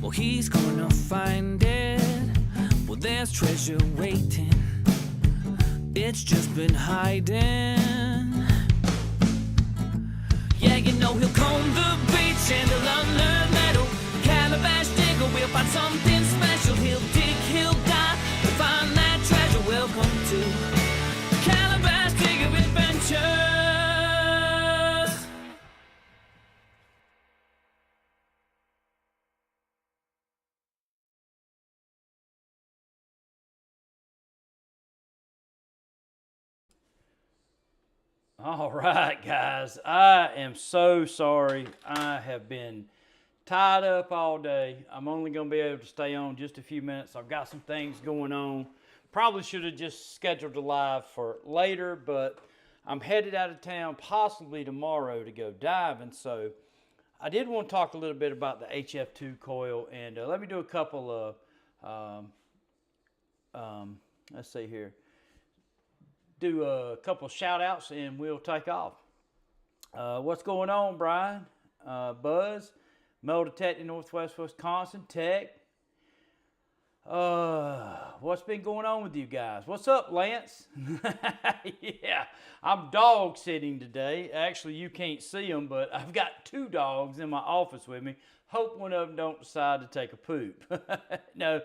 Well, he's gonna find it. Well, there's treasure waiting. It's just been hiding. Yeah, you know he'll comb the beach and he'll unearth metal. Calabash digger will find something special. He'll dig, he'll dive to find that treasure. Welcome to Calabash Digger Adventures. All right, guys, I am so sorry. I have been tied up all day. I'm only going to be able to stay on just a few minutes. I've got some things going on. Probably should have just scheduled a live for later, but I'm headed out of town possibly tomorrow to go diving. So I did want to talk a little bit about the HF2 coil, and let me do a couple of, let's see here. Do a couple shout outs and we'll take off. What's going on, Brian? Buzz, Metal Detecting, Northwest Wisconsin, Tech. What's been going on with you guys? What's up, Lance? Yeah, I'm dog sitting today. Actually, you can't see them, but I've got 2 dogs in my office with me. Hope one of them don't decide to take a poop. No,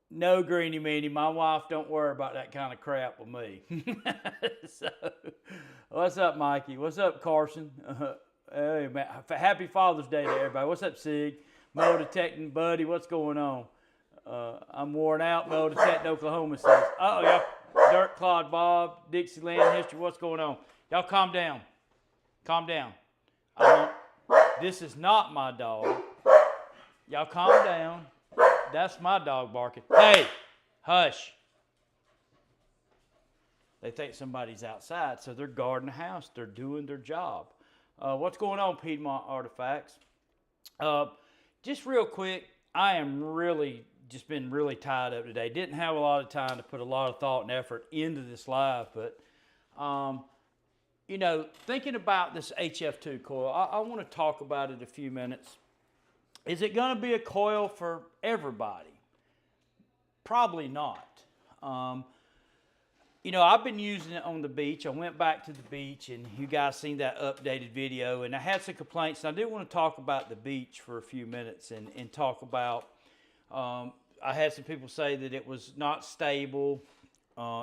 no, Greenie Meanie, my wife don't worry about that kind of crap with me. So, what's up, Mikey? What's up, Carson? Hey, man, happy Father's Day to everybody. What's up, Sig? Metal Detecting, buddy, what's going on? I'm worn out. Metal Detecting, Oklahoma says, uh-oh, y'all. Dirt Clod Bob, Dixieland History, what's going on? Y'all calm down. Calm down. This is not my dog. Y'all calm down. That's my dog barking. Hey, hush. They think somebody's outside, so they're guarding the house. They're doing their job. What's going on, Piedmont Artifacts? Just real quick, I am just been really tied up today. Didn't have a lot of time to put a lot of thought and effort into this live, but, you know, thinking about this HF2 coil, I want to talk about it a few minutes. Is it going to be a coil for everybody? Probably not. You know, I've been using it on the beach. I went back to the beach, and you guys seen that updated video, and I had some complaints. And I did want to talk about the beach for a few minutes and talk about, I had some people say that it was not stable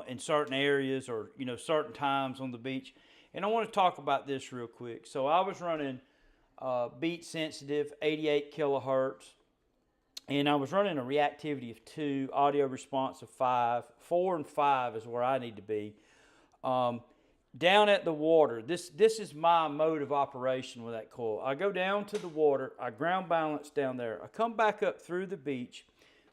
in certain areas or, you know, certain times on the beach. And I want to talk about this real quick. So I was running beat sensitive 88 kilohertz, and I was running a reactivity of 2, audio response of 5. 4 and 5 is where I need to be. Down at the water, this is my mode of operation with that coil. I go down to the water, I ground balance down there, I come back up through the beach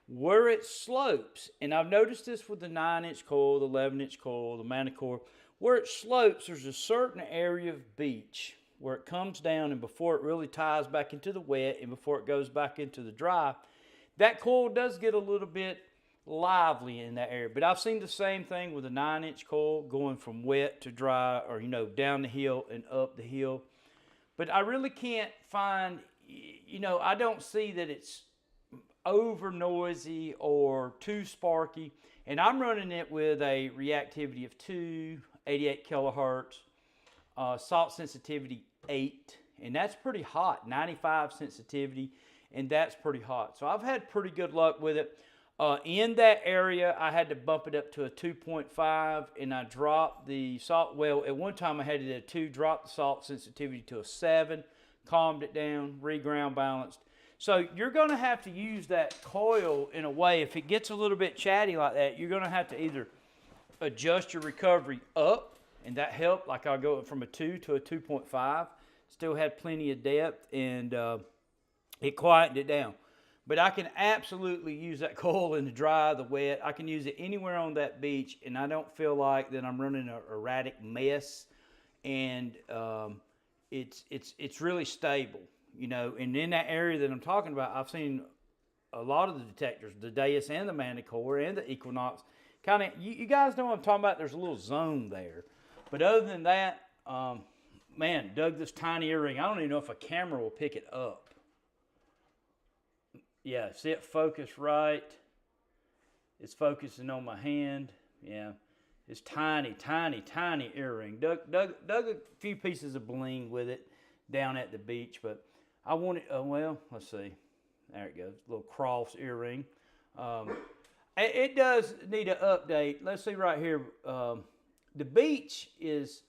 where it slopes, and I've noticed this with the 9-inch coil, the 11-inch coil, the Manticore, where it slopes, there's a certain area of beach where it comes down, and before it really ties back into the wet and before it goes back into the dry, that coil does get a little bit lively in that area. But I've seen the same thing with a 9-inch coil going from wet to dry, or, you know, down the hill and up the hill. But I really can't find, you know, I don't see that it's over noisy or too sparky. And I'm running it with a reactivity of 2, 88 kilohertz, salt sensitivity 8, and that's pretty hot. 95 sensitivity, and that's pretty hot. So I've had pretty good luck with it. In that area, I had to bump it up to a 2.5, and I dropped the salt. Well, at one time I had it at 2, dropped the salt sensitivity to a 7, calmed it down, re-ground balanced. So you're going to have to use that coil in a way. If it gets a little bit chatty like that, you're going to have to either adjust your recovery up, and that helped. Like I'll go from a 2 to a 2.5. Still had plenty of depth, and it quietened it down. But I can absolutely use that coil in the dry, the wet. I can use it anywhere on that beach, and I don't feel like that I'm running an erratic mess. And it's really stable, you know. And in that area that I'm talking about, I've seen a lot of the detectors, the DEUS and the Manticore and the Equinox. Kind of, you guys know what I'm talking about. There's a little zone there. But other than that, man, dug this tiny earring. I don't even know if a camera will pick it up. Yeah, see it focus right. It's focusing on my hand. Yeah, it's tiny, tiny, tiny earring. Dug a few pieces of bling with it down at the beach, but I wanted, well, let's see. There it goes, little cross earring. It does need an update. Let's see right here. The beach is,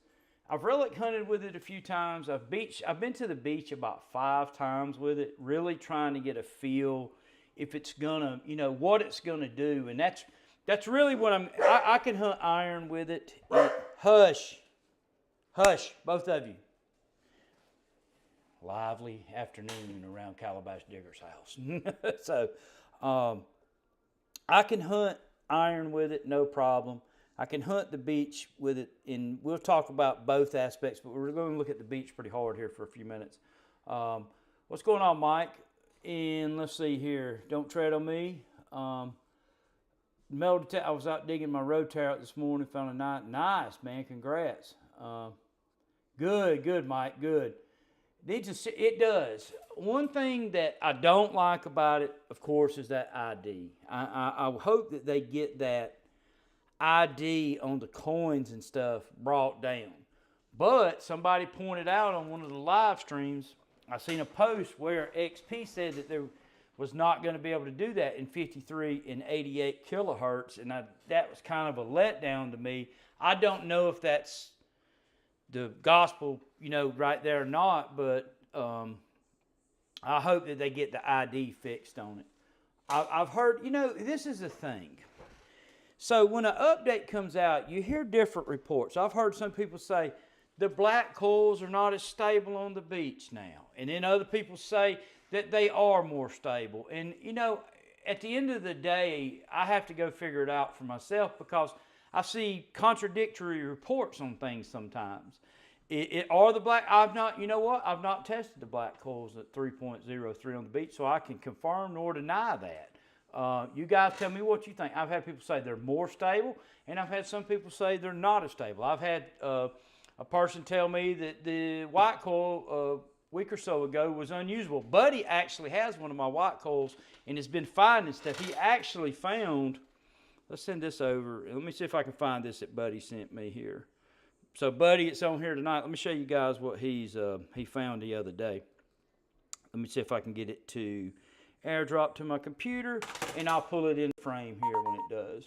I've relic hunted with it a few times. I've been to the beach about 5 times with it, really trying to get a feel if it's gonna, what it's gonna do. And that's really what I can hunt iron with it. Hush, both of you. Lively afternoon around Calabash Digger's house. So, I can hunt iron with it, no problem. I can hunt the beach with it, and we'll talk about both aspects, but we're going to look at the beach pretty hard here for a few minutes. What's going on, Mike? And let's see here. Don't tread on me. Metal detector. I was out digging my road tower this morning, found a nice, man. Congrats. Good, Mike. Good. It does. One thing that I don't like about it, of course, is that ID. I hope that they get that ID on the coins and stuff brought down. But somebody pointed out on one of the live streams, I seen a post where XP said that there was not going to be able to do that in 53 and 88 kilohertz, and that was kind of a letdown to me. I don't know if that's the gospel, right there or not, but I hope that they get the ID fixed on it. I've heard, this is the thing. So when an update comes out, you hear different reports. I've heard some people say the black coils are not as stable on the beach now. And then other people say that they are more stable. And, at the end of the day, I have to go figure it out for myself because I see contradictory reports on things sometimes. Are the black, I've not tested the black coils at 3.03 on the beach, so I can confirm nor deny that. You guys tell me what you think. I've had people say they're more stable, and I've had some people say they're not as stable. I've had a person tell me that the white coil a week or so ago was unusable. Buddy actually has one of my white coils and has been finding stuff. He actually found, let's send this over. Let me see if I can find this that Buddy sent me here. So Buddy, it's on here tonight. Let me show you guys what he found the other day. Let me see if I can get it to airdrop to my computer, and I'll pull it in frame here when it does.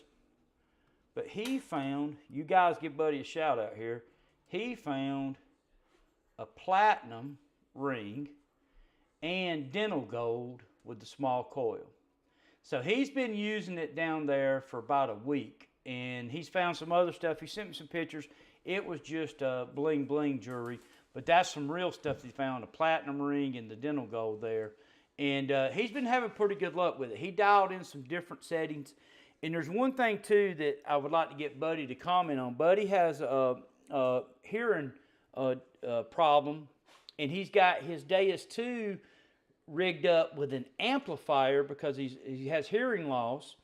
But he found, you guys give Buddy a shout out here, he found a platinum ring and dental gold with the small coil. So he's been using it down there for about a week, and he's found some other stuff. He sent me some pictures. It was just bling bling jewelry, but that's some real stuff he found, a platinum ring and the dental gold there. And he's been having pretty good luck with it. He dialed in some different settings. And there's one thing, too, that I would like to get Buddy to comment on. Buddy has a hearing problem, and he's got his DEUS II rigged up with an amplifier because he has hearing loss,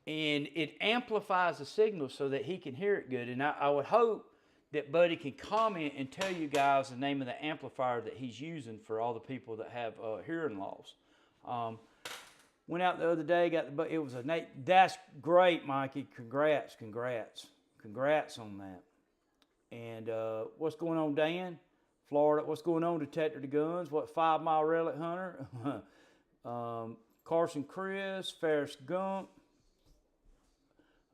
and it amplifies the signal so that he can hear it good. And I would hope that Buddy can comment and tell you guys the name of the amplifier that he's using for all the people that have hearing loss. Went out the other day, it was that's great, Mikey. Congrats on that. And what's going on, Dan? Florida, what's going on, Detector to Guns? 5 Mile Relic Hunter? Carson Chris, Ferris Gump.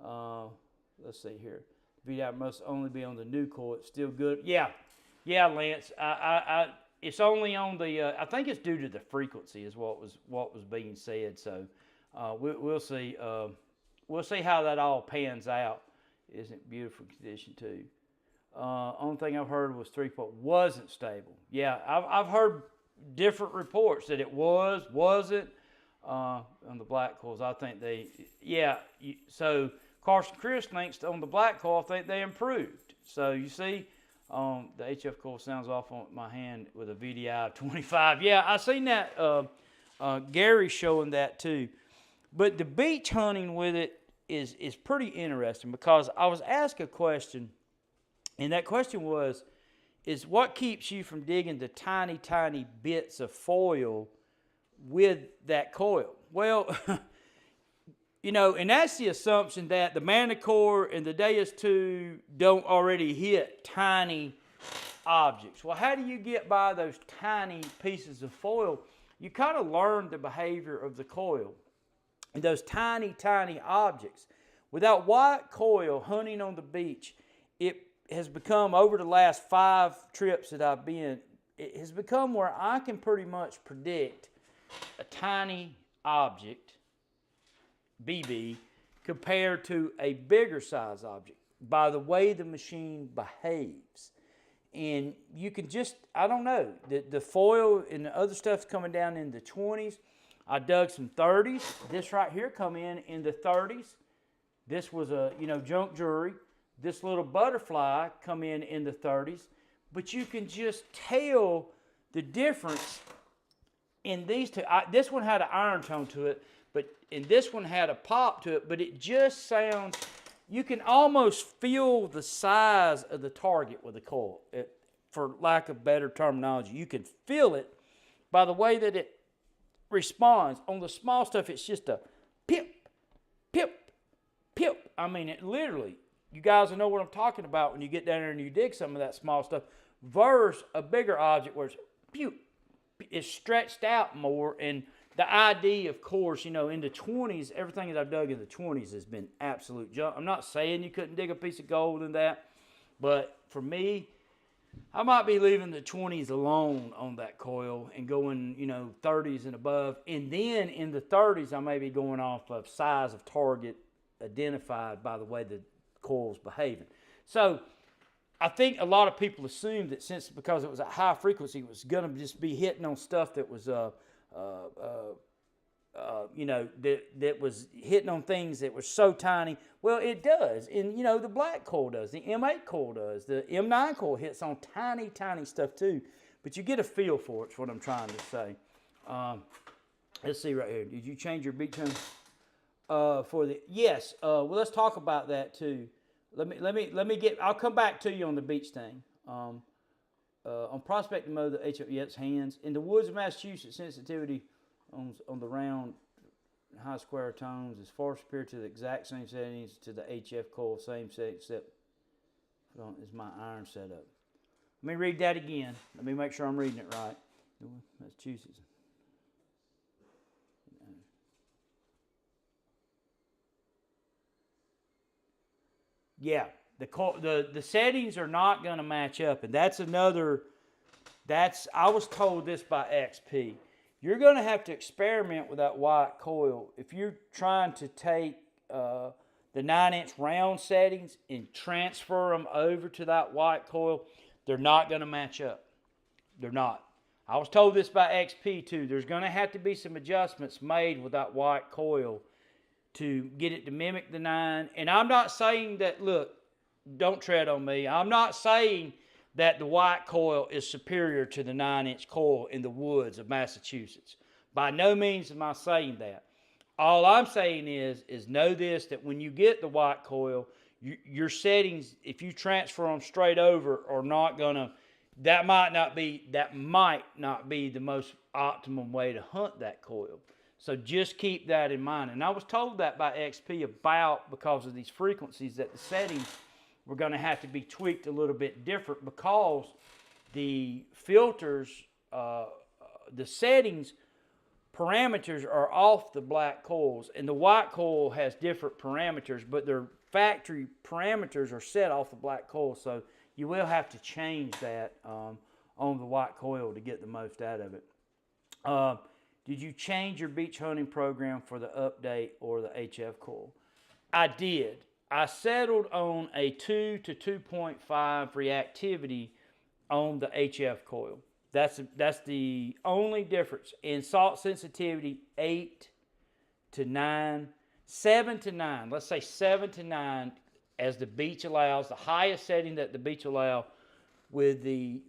Let's see here. VDI must only be on the new coil. It's still good. Yeah, Lance. It's only on the. I think it's due to the frequency, is what was being said. So we'll see. We'll see how that all pans out. Isn't it beautiful condition too? Only thing I've heard was 3.0 wasn't stable. Yeah, I've heard different reports that it wasn't on the black coils. I think so. Carson Chris thinks on the black coil, I think they improved. So you see, the HF coil sounds off on my hand with a VDI 25. Yeah, I seen that. Gary showing that too. But the beach hunting with it is pretty interesting because I was asked a question, and that question was, is what keeps you from digging the tiny, tiny bits of foil with that coil. Well, you know, and that's the assumption that the Manticore and the DEUS II don't already hit tiny objects. Well, how do you get by those tiny pieces of foil? You kind of learn the behavior of the coil and those tiny, tiny objects. Without white coil hunting on the beach, it has become, over the last 5 trips that I've been, it has become where I can pretty much predict a tiny object, BB, compared to a bigger size object by the way the machine behaves. And you can just, I don't know, the foil and the other stuff's coming down in the 20s. I dug some 30s. This right here come in the 30s. This was a, you know, junk jewelry. This little butterfly come in the 30s. But you can just tell the difference in these two. This one had an iron tone to it, and this one had a pop to it, but it just sounds, you can almost feel the size of the target with the coil. For lack of better terminology, you can feel it by the way that it responds. On the small stuff, it's just a pip, pip, pip. I mean, it literally, you guys will know what I'm talking about when you get down there and you dig some of that small stuff, versus a bigger object where it's pew, it's stretched out more. And the idea, of course, you know, in the 20s, everything that I've dug in the 20s has been absolute junk. I'm not saying you couldn't dig a piece of gold in that, but for me, I might be leaving the 20s alone on that coil and going, you know, 30s and above. And then in the 30s, I may be going off of size of target identified by the way the coil's behaving. So I think a lot of people assumed that because it was at high frequency, it was going to just be hitting on stuff that was, you know, that was hitting on things that were so tiny. Well, it does. And, you know, the black coil does. The M8 coil does. The M9 coil hits on tiny, tiny stuff too. But you get a feel for it, is what I'm trying to say. Let's see right here. Did you change your beat tone? Yes. Well, let's talk about that too. I'll come back to you on the beach thing. On prospecting mode, the HF, yeah, it's hands. In the woods of Massachusetts, sensitivity on the round high square tones is far superior to the exact same settings to the HF coil, same setting, except is my iron setup. Let me read that again. Let me make sure I'm reading it right. Massachusetts. Yeah, the settings are not going to match up, and that's another. I was told this by XP. You're going to have to experiment with that white coil if you're trying to take the 9-inch round settings and transfer them over to that white coil. They're not going to match up. They're not. I was told this by XP too. There's going to have to be some adjustments made with that white coil to get it to mimic the 9. And I'm not saying that, look, don't tread on me. I'm not saying that the white coil is superior to the 9-inch coil in the woods of Massachusetts. By no means am I saying that. All I'm saying is know this, that when you get the white coil, your settings, if you transfer them straight over, are not going to, that might not be the most optimum way to hunt that coil. So just keep that in mind. And I was told that by XP because of these frequencies, that the settings were going to have to be tweaked a little bit different, because the filters, the settings parameters are off the black coils, and the white coil has different parameters, but their factory parameters are set off the black coil. So you will have to change that on the white coil to get the most out of it. Did you change your beach hunting program for the update or the HF coil? I did. I settled on a 2 to 2.5 reactivity on the HF coil. That's the only difference. In salt sensitivity, 8 to 9, 7 to 9. Let's say 7 to 9 as the beach allows, the highest setting that the beach allow, with the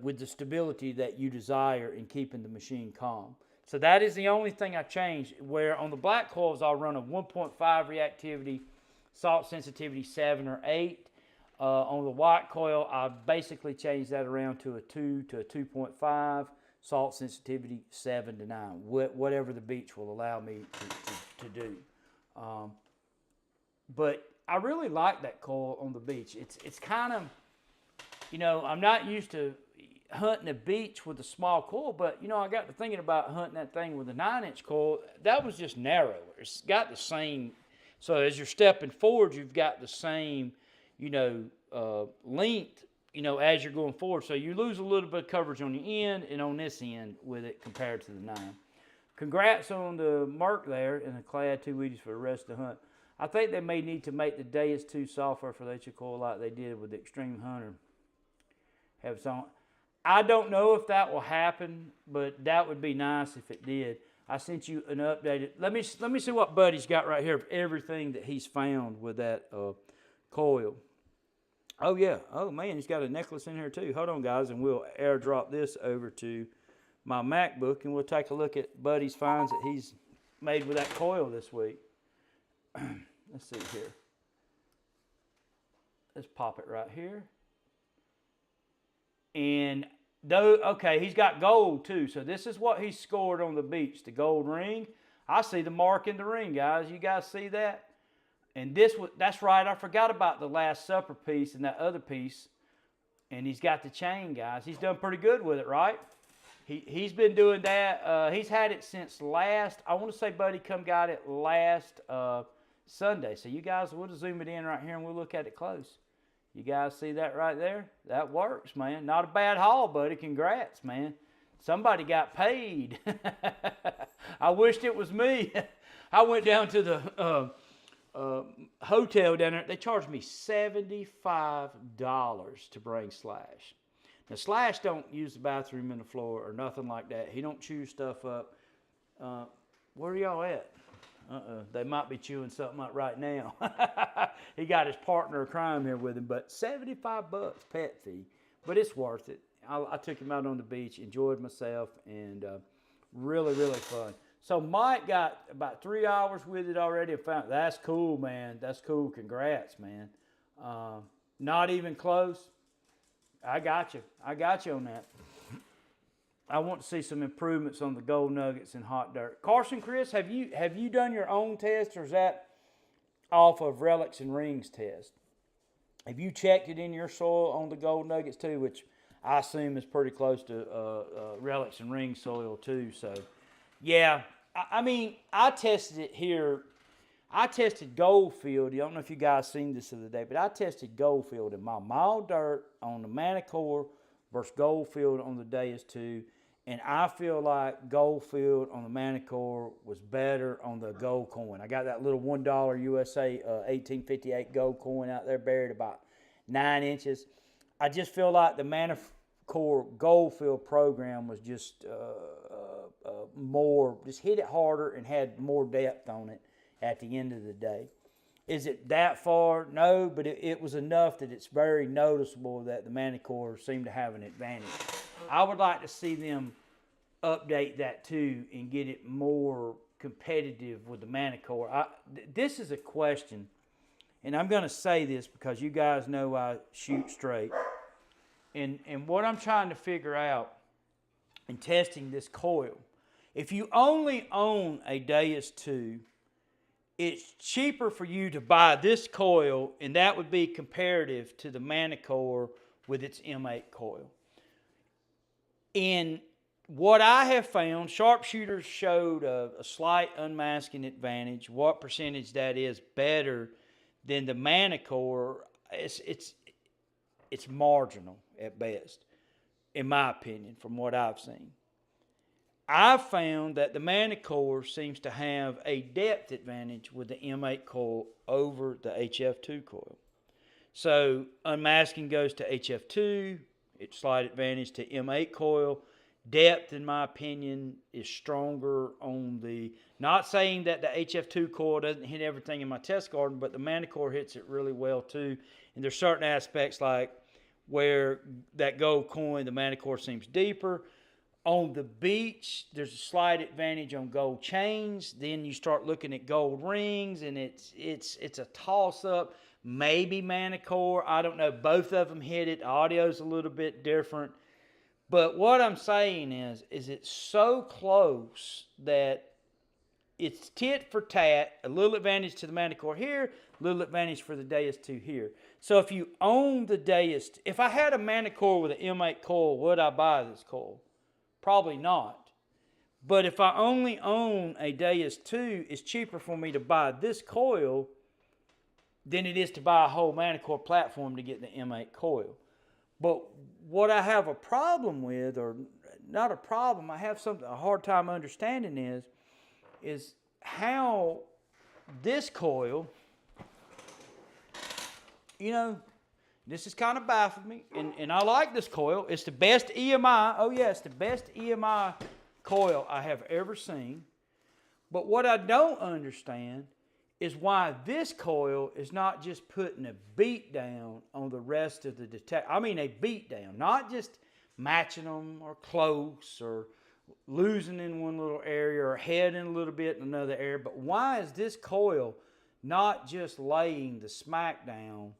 with the stability that you desire in keeping the machine calm. So that is the only thing I changed, where on the black coils I'll run a 1.5 reactivity, salt sensitivity 7 or 8. On the white coil, I basically changed that around to a 2 to a 2.5, salt sensitivity 7 to 9, whatever the beach will allow me to do. But I really like that coil on the beach. It's kind of, you know, I'm not used to hunting a beach with a small coil, but, you know, I got to thinking about hunting that thing with a 9-inch coil. That was just narrower. It's got the same, so as you're stepping forward, you've got the same, you know, length, you know, as you're going forward. So you lose a little bit of coverage on the end and on this end with it compared to the 9. Congrats on the Merc there and the Clad 2 Wheaties for the rest of the hunt. I think they may need to make the DEUS II software for the HO coil like they did with the Extreme Hunter. Have some. I don't know if that will happen, but that would be nice if it did. I sent you an updated. Let me see what Buddy's got right here of everything that he's found with that coil. Oh yeah. Oh man, he's got a necklace in here too. Hold on, guys, and we'll airdrop this over to my MacBook, and we'll take a look at Buddy's finds that he's made with that coil this week. Let's see here. Let's pop it right here. And though, okay, he's got gold too. So this is what he scored on the beach, the gold ring. I see the mark in the ring, guys. You guys see that? And that's right. I forgot about the Last Supper piece and that other piece. And he's got the chain, guys. He's done pretty good with it, right? He's been doing that. He's had it since last, I want to say Buddy got it last Sunday. So you guys, we'll zoom it in right here and we'll look at it close. You guys see that right there? That works, man. Not a bad haul, Buddy. Congrats, man. Somebody got paid. I wished it was me. I went down to the hotel down there. They charged me $75 to bring Slash. Now, Slash don't use the bathroom in the floor or nothing like that. He don't chew stuff up. Where are y'all at? They might be chewing something up right now. He got his partner of crime here with him, but $75 pet fee, but it's worth it. I took him out on the beach, enjoyed myself, and really, really fun. So Mike got about 3 hours with it already and found, that's cool, man. That's cool. Congrats, man. Not even close. I got you. I got you on that. I want to see some improvements on the gold nuggets and hot dirt. Carson, Chris, have you done your own test, or is that off of Relics and Rings test? Have you checked it in your soil on the gold nuggets too, which I assume is pretty close to Relics and Rings soil too? So, yeah, I mean, I tested it here. I tested Goldfield. I don't know if you guys seen this the other day, but I tested Goldfield in my mild dirt on the Manticore versus Goldfield on the DEUS II. And I feel like Goldfield on the Manticore was better on the gold coin. I got that little $1 USA 1858 gold coin out there buried about 9 inches. I just feel like the Manticore Goldfield program was just more, just hit it harder and had more depth on it at the end of the day. Is it that far? No, but it was enough that it's very noticeable that the Manticore seemed to have an advantage. I would like to see them update that too and get it more competitive with the Manticore. This is a question, and I'm going to say this because you guys know I shoot straight. And what I'm trying to figure out in testing this coil, if you only own a DEUS II, it's cheaper for you to buy this coil, and that would be comparative to the Manticore with its M8 coil. And what I have found, sharpshooters showed a slight unmasking advantage. What percentage that is better than the Manticore, it's marginal at best, in my opinion, from what I've seen. I've found that the Manticore seems to have a depth advantage with the M8 coil over the HF2 coil. So unmasking goes to HF2, it's slight advantage to M8 coil. Depth, in my opinion, is stronger on the, not saying that the HF2 coil doesn't hit everything in my test garden, but the Manticore hits it really well too. And there's certain aspects like where that gold coin, the Manticore seems deeper. On the beach, there's a slight advantage on gold chains. Then you start looking at gold rings, and it's a toss-up. Maybe Manticore, I don't know. Both of them hit it. Audio's a little bit different. But what I'm saying is it's so close that it's tit for tat. A little advantage to the Manticore here, a little advantage for the DEUS II here. So if you own the DEUS, if I had a Manticore with an M8 coil, would I buy this coil? Probably not. But if I only own a DEUS II, it's cheaper for me to buy this coil than it is to buy a whole Manticore platform to get the M8 coil. But what I have a problem with, or not a problem, I have a hard time understanding is how this coil, you know, this has kind of baffled me, and I like this coil. It's the best EMI. Oh yeah, it's the best EMI coil I have ever seen. But what I don't understand is why this coil is not just putting a beat down on the rest of the detector. I mean a beat down, not just matching them or close or losing in one little area or heading a little bit in another area. But why is this coil not just laying the smackdown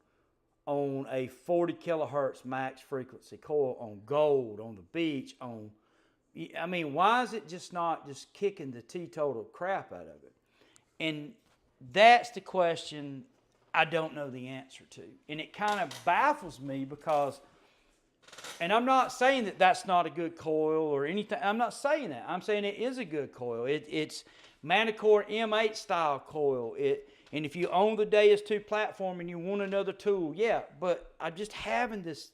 on a 40 kilohertz max frequency coil on gold, on the beach, I mean, why is it just not just kicking the teetotal crap out of it? And that's the question I don't know the answer to. And it kind of baffles me because, and I'm not saying that that's not a good coil or anything. I'm not saying that. I'm saying it is a good coil. It's Manticore M8 style coil. And if you own the DEUS II platform and you want another tool, yeah. But I'm just having this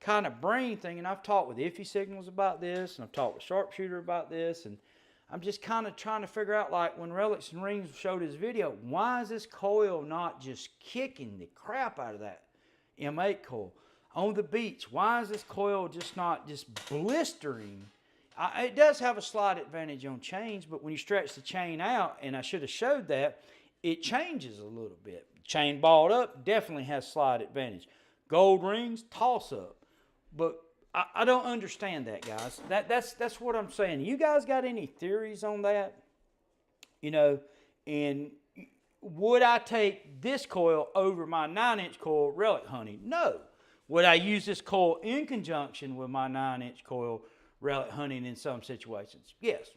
kind of brain thing. And I've talked with Iffy Signals about this. And I've talked with Sharpshooter about this. And I'm just kind of trying to figure out, like when Relics and Rings showed his video, why is this coil not just kicking the crap out of that M8 coil? On the beach, why is this coil just not just blistering? It does have a slight advantage on chains, but when you stretch the chain out, and I should have showed that, it changes a little bit. Chain balled up definitely has slight advantage. Gold rings, toss up. But I don't understand that, guys. That's what I'm saying. You guys got any theories on that? You know, and would I take this coil over my 9-inch coil relic hunting? No. Would I use this coil in conjunction with my 9-inch coil relic hunting in some situations? Yes.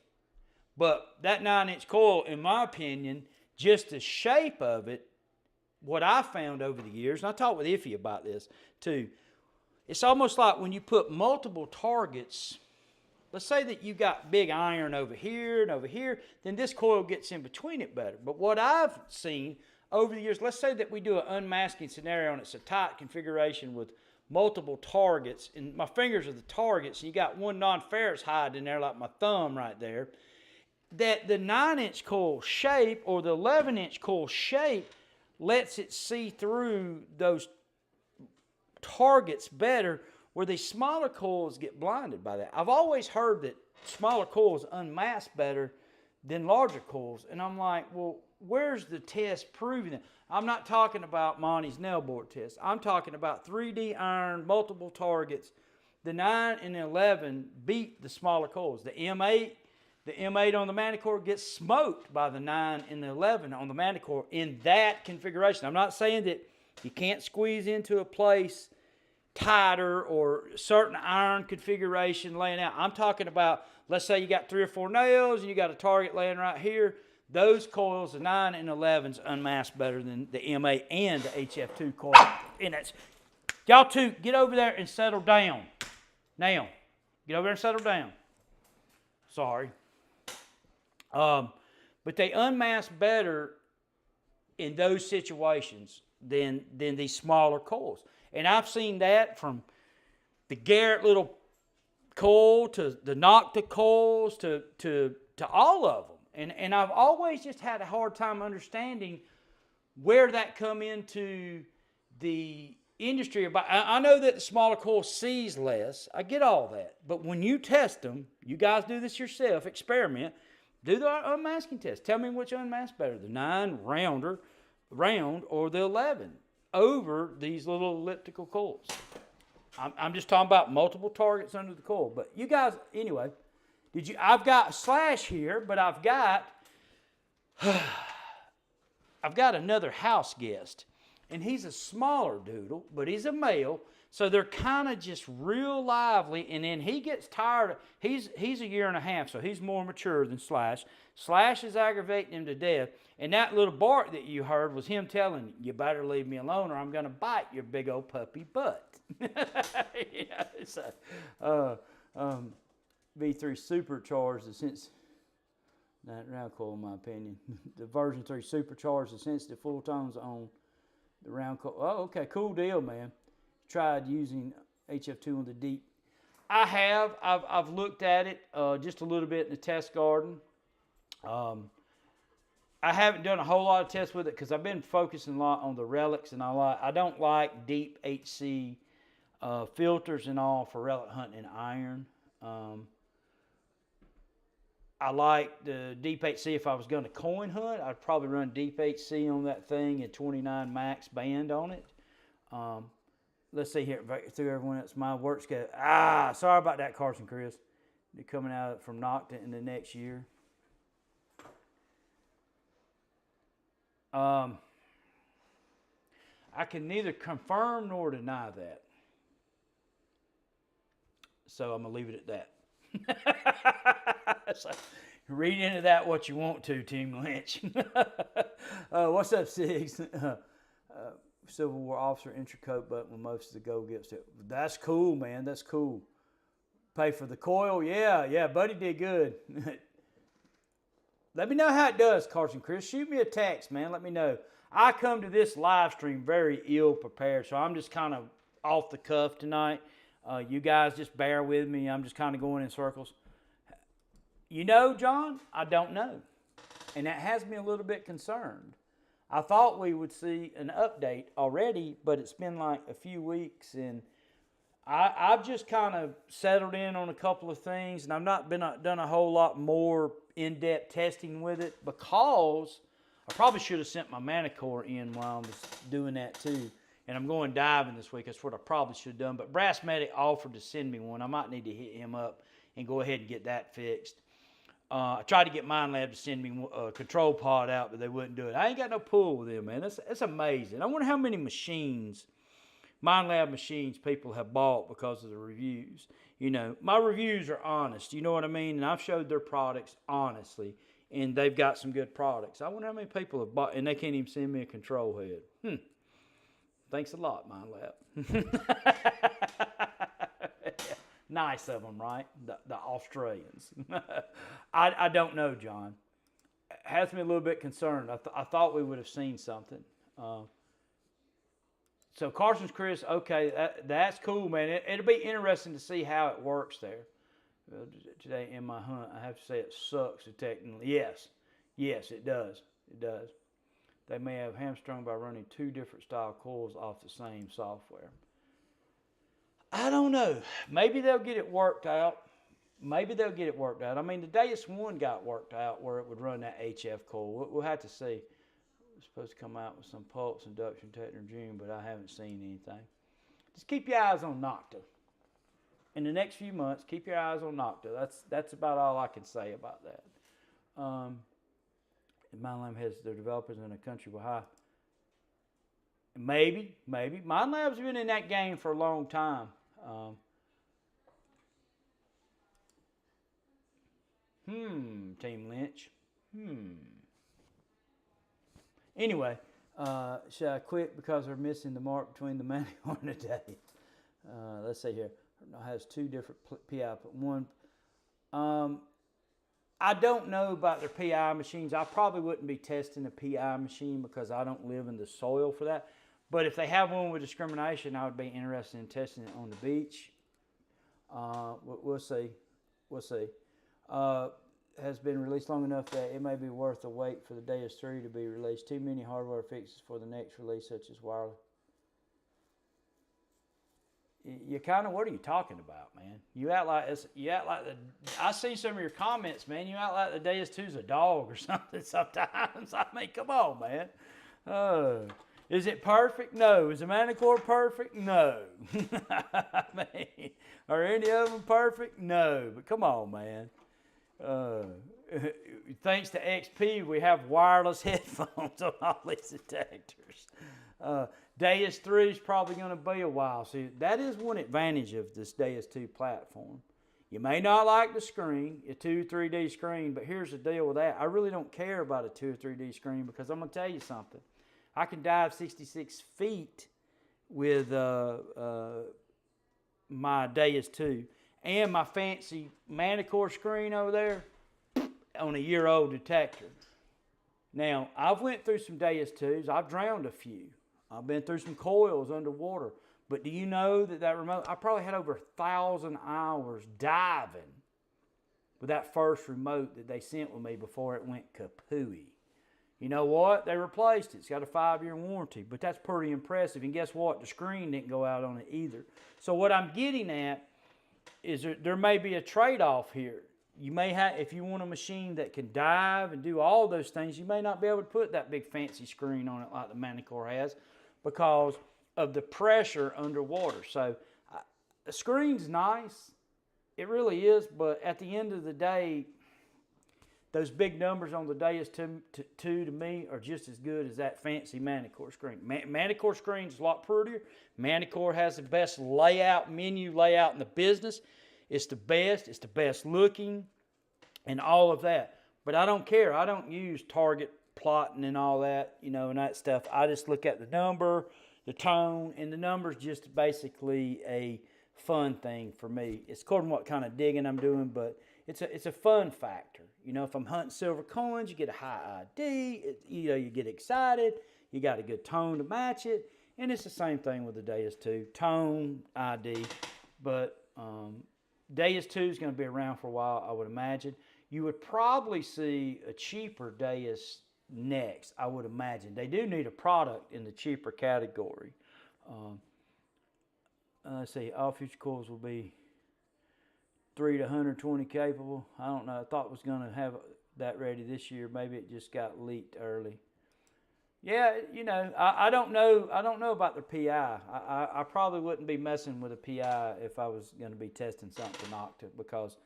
But that 9-inch coil, in my opinion, just the shape of it, what I found over the years, and I talked with Iffy about this too, it's almost like when you put multiple targets, let's say that you got big iron over here and over here, then this coil gets in between it better. But what I've seen over the years, let's say that we do an unmasking scenario and it's a tight configuration with multiple targets, and my fingers are the targets, and you got one non-ferrous hide in there like my thumb right there, that the 9-inch coil shape or the 11-inch coil shape lets it see through those targets better, where these smaller coils get blinded by that. I've always heard that smaller coils unmask better than larger coils, and I'm like, well, where's the test proving that? I'm not talking about Monty's nail board test. I'm talking about 3D iron, multiple targets. The 9 and the 11 beat the smaller coils. The M8 on the Manticore gets smoked by the 9 and the 11 on the Manticore in that configuration. I'm not saying that you can't squeeze into a place tighter or certain iron configuration laying out. I'm talking about, let's say you got 3 or 4 nails and you got a target laying right here. Those coils, the 9 and 11s, unmask better than the M8 and the HF2 coil. And that's, y'all two, get over there and settle down. Now, get over there and settle down. Sorry. But they unmask better in those situations than these smaller coils. And I've seen that from the Garrett little coil to the Nokta coils to all of them. And I've always just had a hard time understanding where that come into the industry. I know that the smaller coil sees less. I get all that. But when you test them, you guys do this yourself, experiment, do the unmasking test. Tell me which unmasks better, the 9 round or the 11 over these little elliptical coils. I'm just talking about multiple targets under the coil. But you guys, anyway, I've got Slash here, but I've got another house guest. And he's a smaller doodle, but he's a male. So they're kind of just real lively. And then he gets tired. He's a year and a half, so he's more mature than Slash. Slash is aggravating him to death. And that little bark that you heard was him telling you better leave me alone or I'm going to bite your big old puppy butt. Yeah, it's V3 supercharged since that round coil, in my opinion. The version 3 supercharged the sensitive full tones on the round coil. Oh, okay, cool deal, man. Tried using HF2 on the deep. I have. I've looked at it just a little bit in the test garden. I haven't done a whole lot of tests with it because I've been focusing a lot on the relics, and I don't like deep HC filters and all for relic hunting in iron. I like the deep HC. If I was going to coin hunt, I'd probably run deep HC on that thing and 29 max band on it. Let's see here through everyone else. My work schedule. Sorry about that, Carson Chris. They're coming out from Nokta in the next year. I can neither confirm nor deny that. So I'm going to leave it at that. So, read into that what you want to, Team Lynch. What's up, Sigs? Civil War officer entry coat button with most of the gold gifts. That's cool, man. That's cool. Pay for the coil? Yeah, buddy did good. Let me know how it does, Carson Chris. Shoot me a text, man. Let me know. I come to this live stream very ill prepared, so I'm just kind of off the cuff tonight. You guys just bear with me. I'm just kind of going in circles. You know, John, I don't know. And that has me a little bit concerned. I thought we would see an update already, but it's been like a few weeks, and I've just kind of settled in on a couple of things, and I've not done a whole lot more in-depth testing with it because I probably should have sent my Manticore in while I was doing that too. And I'm going diving this week. That's what I probably should have done. But Brass Medic offered to send me one. I might need to hit him up and go ahead and get that fixed. I tried to get Minelab to send me a control pod out, but they wouldn't do it. I ain't got no pull with them, man. That's amazing. I wonder how many machines, Minelab machines, people have bought because of the reviews. You know, my reviews are honest. You know what I mean? And I've showed their products honestly, and they've got some good products. I wonder how many people have bought, and they can't even send me a control head. Thanks a lot, Minelab. Nice of them, right? The Australians. I don't know, John. It has me a little bit concerned. I thought we would have seen something. So Carson's Chris, okay, that's cool, man. It'll be interesting to see how it works there. Today in my hunt, I have to say it sucks detecting. Yes, it does. It does. They may have hamstrung by running two different style coils off the same software. I don't know. Maybe they'll get it worked out. I mean, the DEUS I got worked out where it would run that HF coil. We'll have to see. It's supposed to come out with some pulse induction detector in June, but I haven't seen anything. Just keep your eyes on Nokta. In the next few months, keep your eyes on Nokta. That's about all I can say about that. Minelab has their developers in a country with high. Maybe. Minelab's been in that game for a long time. Team Lynch. Anyway, should I quit because we're missing the mark between the Manticore and the day? Let's see here. It has two different PI. One. I don't know about their PI machines. I probably wouldn't be testing a PI machine because I don't live in the soil for that. But if they have one with discrimination, I would be interested in testing it on the beach. We'll see. Has been released long enough that it may be worth the wait for the DEUS II to be released. Too many hardware fixes for the next release, such as wireless. You kind of, what are you talking about, man? You act like I see some of your comments, man. You act like the DEUS II's a dog or something sometimes. I mean, come on, man. Is it perfect? No. Is the Manticore perfect? No. I mean, are any of them perfect? No. But come on, man. Thanks to XP, we have wireless headphones on all these detectors. DEUS 3 is probably going to be a while. See, that is one advantage of this DEUS 2 platform. You may not like the screen, a 2 or 3D screen, but here's the deal with that. I really don't care about a 2 or 3D screen because I'm going to tell you something. I can dive 66 feet with my DEUS 2 and my fancy Manticore screen over there on a year-old detector. Now, I've went through some DEUS 2s. I've drowned a few. I've been through some coils underwater. But do you know that remote, I probably had over 1,000 hours diving with that first remote that they sent with me before it went kapooey. You know what? They replaced it. It's got a 5-year warranty, but that's pretty impressive. And guess what? The screen didn't go out on it either. So what I'm getting at is there may be a trade-off here. You may have, if you want a machine that can dive and do all those things, you may not be able to put that big fancy screen on it like the Manticore has because of the pressure underwater. So the screen's nice. It really is, but at the end of the day, those big numbers on the DEUS 2 to me are just as good as that fancy Manticore screen. Manticore screen's a lot prettier. Manticore has the best menu layout in the business. It's the best looking, and all of that. But I don't care. I don't use target plotting and all that, and that stuff. I just look at the number, the tone, and the number's just basically a fun thing for me. It's according to what kind of digging I'm doing, but it's a fun factor. If I'm hunting silver coins, you get a high ID. You get excited. You got a good tone to match it, and it's the same thing with the DEUS 2. Tone, ID, but DEUS 2 is going to be around for a while, I would imagine. You would probably see a cheaper DEUS next, I would imagine. They do need a product in the cheaper category. Let's see, all future coils will be 3 to 120 capable. I don't know. I thought it was going to have that ready this year. Maybe it just got leaked early. Yeah, I don't know. I don't know about the PI. I probably wouldn't be messing with a PI if I was going to be testing something for Nokta, because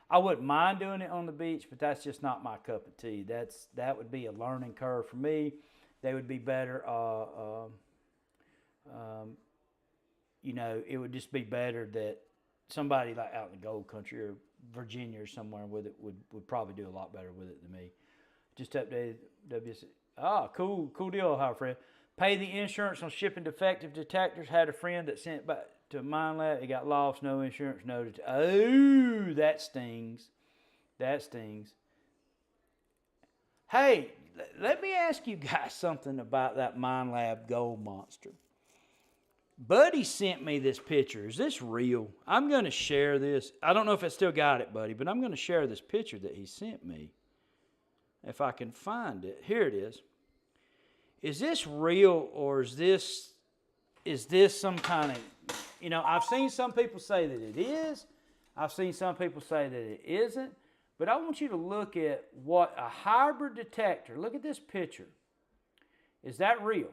I wouldn't mind doing it on the beach, but that's just not my cup of tea. That would be a learning curve for me. They would be better. It would just be better that somebody like out in the Gold Country or Virginia or somewhere with it would probably do a lot better with it than me. Just updated WC. Cool deal, Ohio friend. Pay the insurance on shipping defective detectors. Had a friend that sent back to Minelab. It got lost, no insurance, no oh, that stings. That stings. Hey, let me ask you guys something about that Minelab Gold Monster. Buddy sent me this picture. Is this real? I'm going to share this. I don't know if I still got it, Buddy, but I'm going to share this picture that he sent me. If I can find it. Here it is. Is this real, or is this some kind of, I've seen some people say that it is. I've seen some people say that it isn't. But I want you to look at what a hybrid detector, look at this picture. Is that real?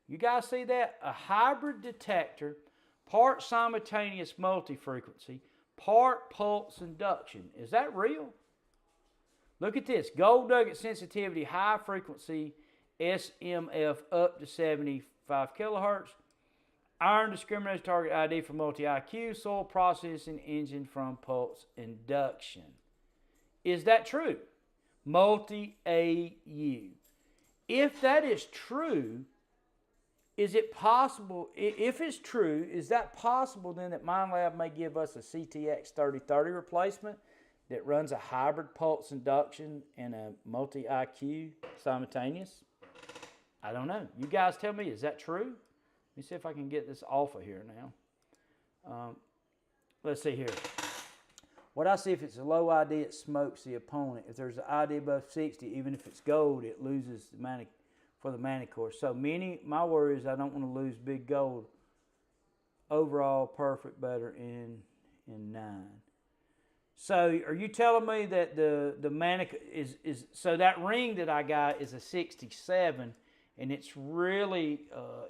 You guys see that? A hybrid detector, part simultaneous multi-frequency, part pulse induction. Is that real? Look at this. Gold nugget sensitivity, high frequency, SMF up to 75 kilohertz. Iron discriminated target ID for multi-IQ. Soil processing engine from pulse induction. Is that true? Multi-AU. If that is true, is it possible, if it's true, is that possible then that Minelab may give us a CTX 3030 replacement that runs a hybrid pulse induction and a multi-IQ simultaneous? I don't know. You guys tell me, is that true? Let me see if I can get this off of here now. Let's see here. What I see, if it's a low ID, it smokes the opponent. If there's an ID above 60, even if it's gold, it loses for the Manticore. So my worry is I don't want to lose big gold. Overall, perfect, better in 9. So are you telling me that the Manticore is so that ring that I got is a 67, and it's really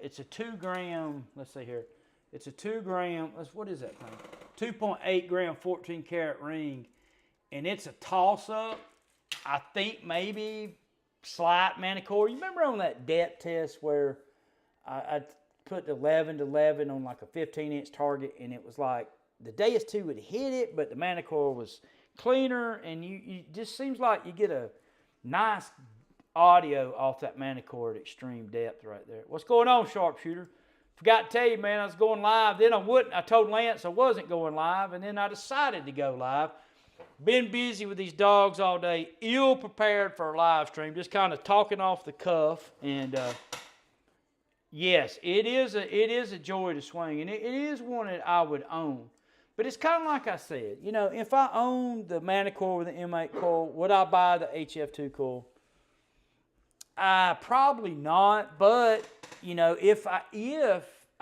it's a 2 gram. Let's see here, it's a 2 gram. What is that thing? 2.8 gram 14 karat ring, and it's a toss-up. I think maybe slight Manticore. You remember on that depth test where I put 11 to 11 on like a 15-inch target, and it was like the DEUS II would hit it, but the Manticore was cleaner, and you just seems like you get a nice audio off that Manticore at extreme depth right there. What's going on, sharpshooter? Forgot to tell you, man, I was going live. Then I told Lance I wasn't going live, and then I decided to go live. Been busy with these dogs all day, ill prepared for a live stream, just kind of talking off the cuff. And yes, it is a joy to swing, and it is one that I would own. But it's kind of like I said, you know, if I owned the Manticore with the M8 coil, would I buy the HF2 coil? Probably not, but you know, if I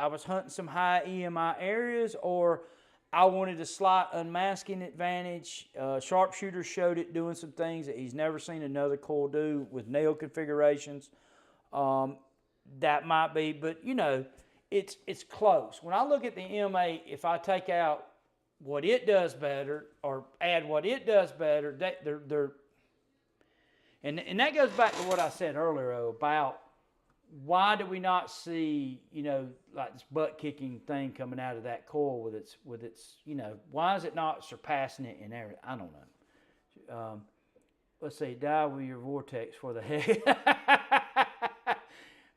was hunting some high EMI areas, or I wanted a slight unmasking advantage, sharpshooter showed it doing some things that he's never seen another coil do with nail configurations. That might be, but you know, it's close. When I look at the M8, if I take out what it does better or add what it does better, they're and that goes back to what I said earlier about why do we not see, you know, like this butt kicking thing coming out of that coil with its, you know, why is it not surpassing it in everything? I don't know. Let's see, die with your vortex for the heck.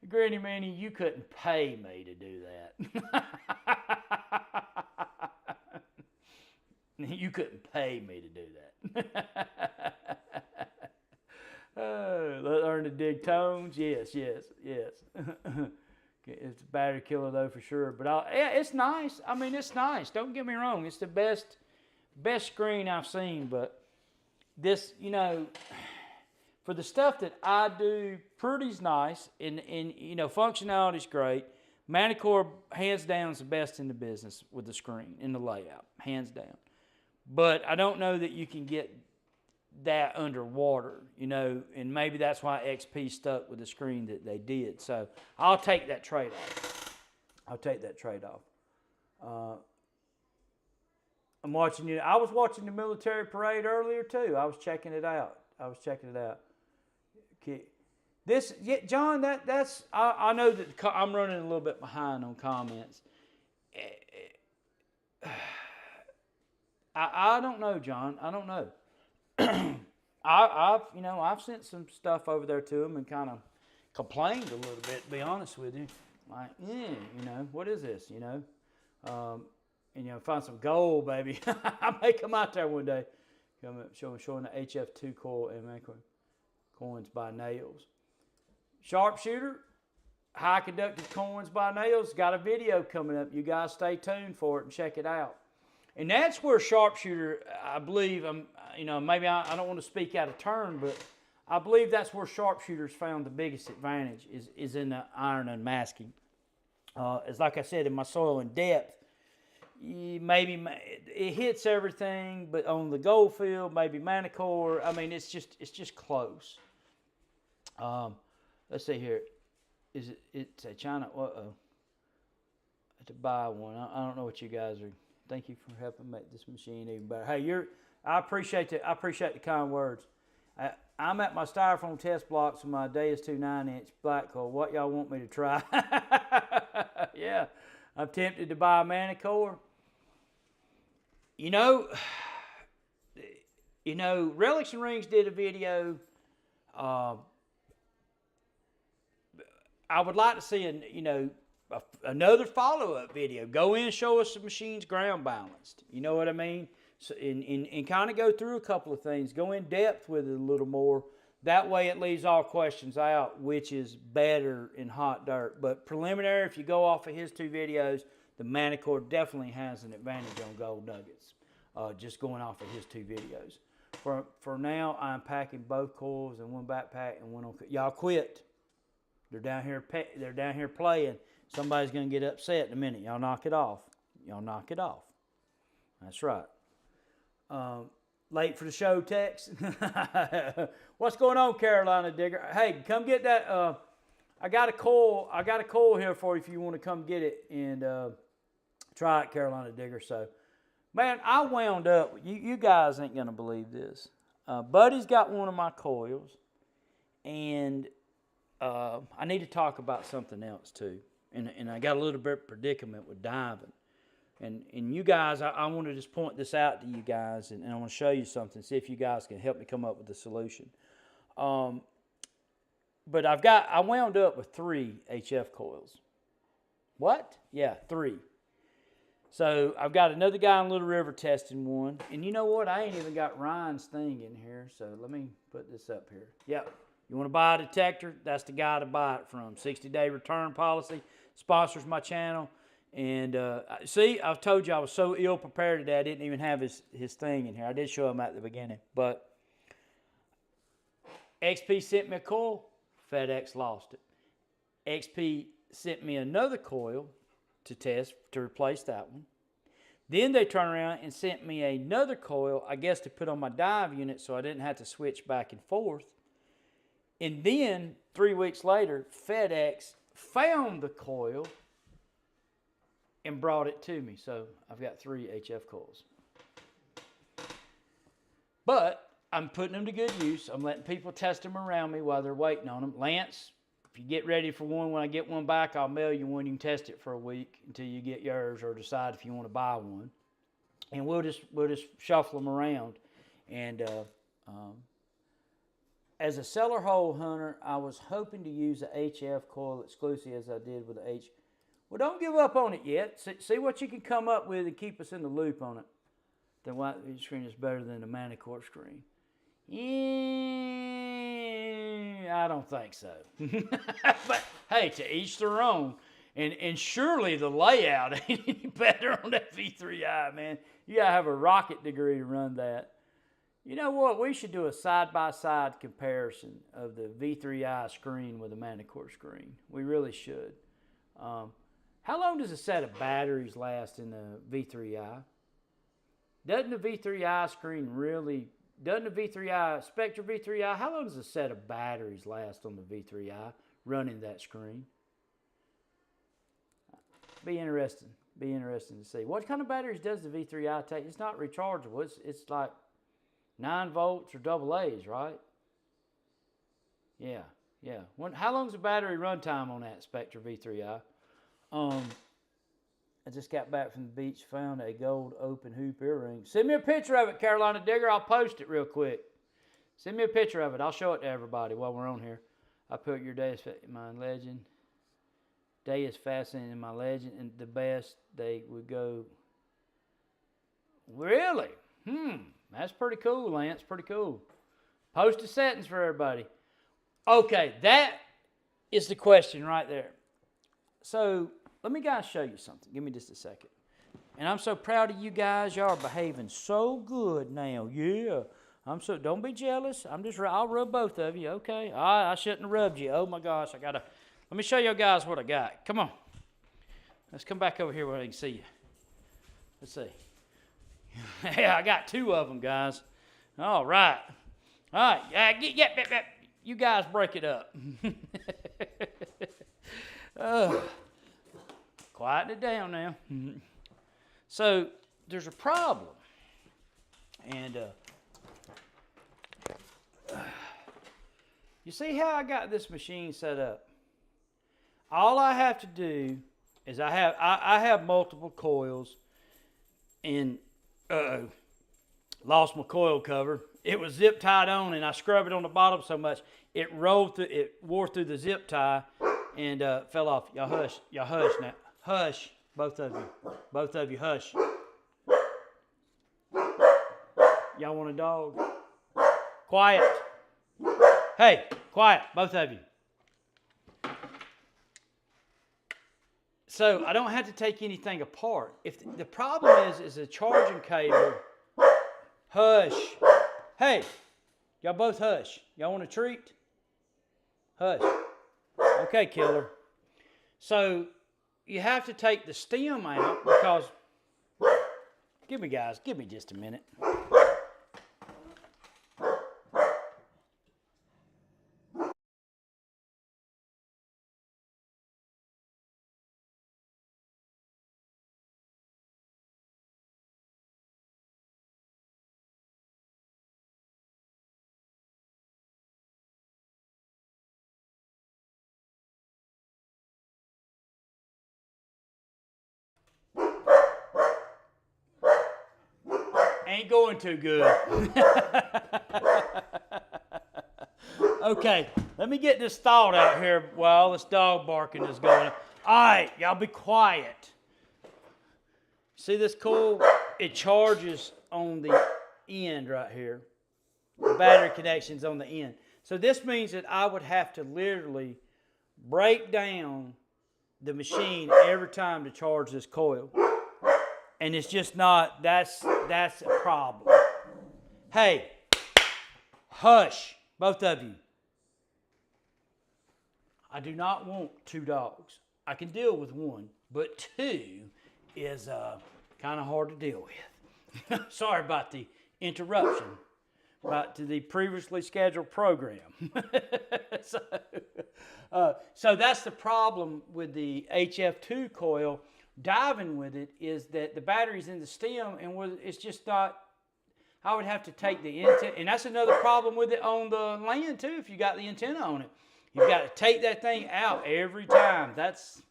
Granny Manny, you couldn't pay me to do that. You couldn't pay me to do that. Learn to dig tones. Yes. It's a battery killer though for sure. But yeah, it's nice. I mean, it's nice. Don't get me wrong. It's the best screen I've seen. But this, you know, for the stuff that I do, pretty's nice, and you know, functionality's great. Manticore hands down is the best in the business with the screen and the layout, hands down. But I don't know that you can get that underwater, you know, and maybe that's why XP stuck with the screen that they did. So I'll take that trade-off. I'm watching it. I was watching the military parade earlier too. I was checking it out. Okay. This, yeah, John, that's I know that I'm running a little bit behind on comments. I don't know, John. I don't know. I've sent some stuff over there to him and kind of complained a little bit, to be honest with you. Like, you know, what is this, you know? And, you know, find some gold, baby. I may come out there one day, showing the HF2 coil and coins by nails. Sharpshooter, high conductive coins by nails, got a video coming up. You guys stay tuned for it and check it out. And that's where sharpshooter, I believe, you know, maybe I don't want to speak out of turn, but I believe that's where sharpshooters found the biggest advantage is in the iron unmasking. As like I said, in my soil in depth, maybe it hits everything, but on the gold field, maybe Manticore. I mean, it's just close. Let's see here. It's a China? To buy one. I don't know what you guys are. Thank you for helping make this machine even better. Hey, I appreciate the kind words. I'm at my styrofoam test blocks with my DEUS II 9-inch black coil. What y'all want me to try? Yeah, I'm tempted to buy a Manticore. You know, Relics and Rings did a video. I would like to see another follow-up video. Go in and show us the machine's ground balanced. You know what I mean? So, and kind of go through a couple of things. Go in depth with it a little more. That way it leaves all questions out, which is better in hot dirt. But preliminary, if you go off of his two videos, the Manticore definitely has an advantage on gold nuggets. Just going off of his two videos. For now, I'm packing both coils in one backpack and one on. Y'all quit. They're down here playing. Somebody's going to get upset in a minute. Y'all knock it off. That's right. Late for the show text. What's going on, Carolina Digger? Hey, come get that. I got a coil here for you if you want to come get it and try it, Carolina Digger. So Man, I wound up, you guys ain't going to believe this. Buddy's got one of my coils, and I need to talk about something else too. And I got a little bit of predicament with diving. And you guys, I want to just point this out to you guys, and I want to show you something, see if you guys can help me come up with a solution. But I wound up with 3 HF coils. What? Yeah, 3. So I've got another guy in Little River testing one. And you know what? I ain't even got Ryan's thing in here. So let me put this up here. Yep. You want to buy a detector? That's the guy to buy it from. 60-day return policy. Sponsors my channel. And see, I've told you I was so ill prepared today I didn't even have his thing in here. I did show him at the beginning. But XP sent me a coil. FedEx lost it. XP sent me another coil to test to replace that one. Then they turned around and sent me another coil, I guess to put on my dive unit so I didn't have to switch back and forth. And then 3 weeks later, FedEx found the coil and brought it to me. So I've got 3 HF coils. But I'm putting them to good use. I'm letting people test them around me while they're waiting on them. Lance, if you get ready for one, when I get one back, I'll mail you one. You can test it for a week until you get yours or decide if you want to buy one. And we'll just shuffle them around. And as a cellar hole hunter, I was hoping to use the HF coil exclusive as I did with the H. Well, don't give up on it yet. See what you can come up with and keep us in the loop on it. The white screen is better than the Manticore screen. I don't think so. But hey, to each their own. And surely the layout ain't any better on that V3i, man. You gotta have a rocket degree to run that. You know what? We should do a side-by-side comparison of the V3i screen with the Manticore screen. We really should. How long does a set of batteries last in the V3i? Doesn't the V3i screen really... Doesn't the V3i, Spectre V3i, how long does a set of batteries last on the V3i running that screen? Be interesting to see. What kind of batteries does the V3i take? It's not rechargeable. It's like 9 volts or AA's, right? Yeah. How long's the battery runtime on that Spectre V3i? I just got back from the beach, found a gold open hoop earring. Send me a picture of it, Carolina Digger. I'll post it real quick. Send me a picture of it. I'll show it to everybody while we're on here. I put your day is my legend. Day is fascinating in my legend, and the best day would go. Really? That's pretty cool, Lance. Pretty cool. Post the settings for everybody. Okay, that is the question right there. So let me guys show you something. Give me just a second. And I'm so proud of you guys. Y'all are behaving so good now. Yeah. Don't be jealous. I'll rub both of you. Okay. I shouldn't have rubbed you. Oh my gosh. Let me show you guys what I got. Come on. Let's come back over here where I can see you. Let's see. Yeah, I got 2 of them, guys. All right. All right. You guys break it up. Quieten it down now. So there's a problem. And you see how I got this machine set up? All I have to do is I have multiple coils, and lost my coil cover. It was zip tied on, and I scrubbed it on the bottom so much it wore through the zip tie and fell off. Y'all hush now. Hush, both of you, hush. Y'all want a dog? Quiet. Hey, quiet, both of you. So I don't have to take anything apart. If the problem is a charging cable. Hush. Hey, y'all both hush. Y'all want a treat? Hush. Okay, killer. So you have to take the stem out because, give me just a minute. Ain't going too good. Okay, let me get this thought out here while this dog barking is going on. All right, y'all be quiet. See this coil? It charges on the end right here. The battery connection's on the end. So this means that I would have to literally break down the machine every time to charge this coil. And it's just not, that's a problem. Hey, hush, both of you. I do not want 2 dogs. I can deal with 1, but 2 is kind of hard to deal with. Sorry about the interruption, but to the previously scheduled program. So that's the problem with the HF2 coil. Diving with it is that the battery's in the stem, and it's just not. I would have to take the antenna, and that's another problem with it on the land too. If you got the antenna on it, you've got to take that thing out every time. That's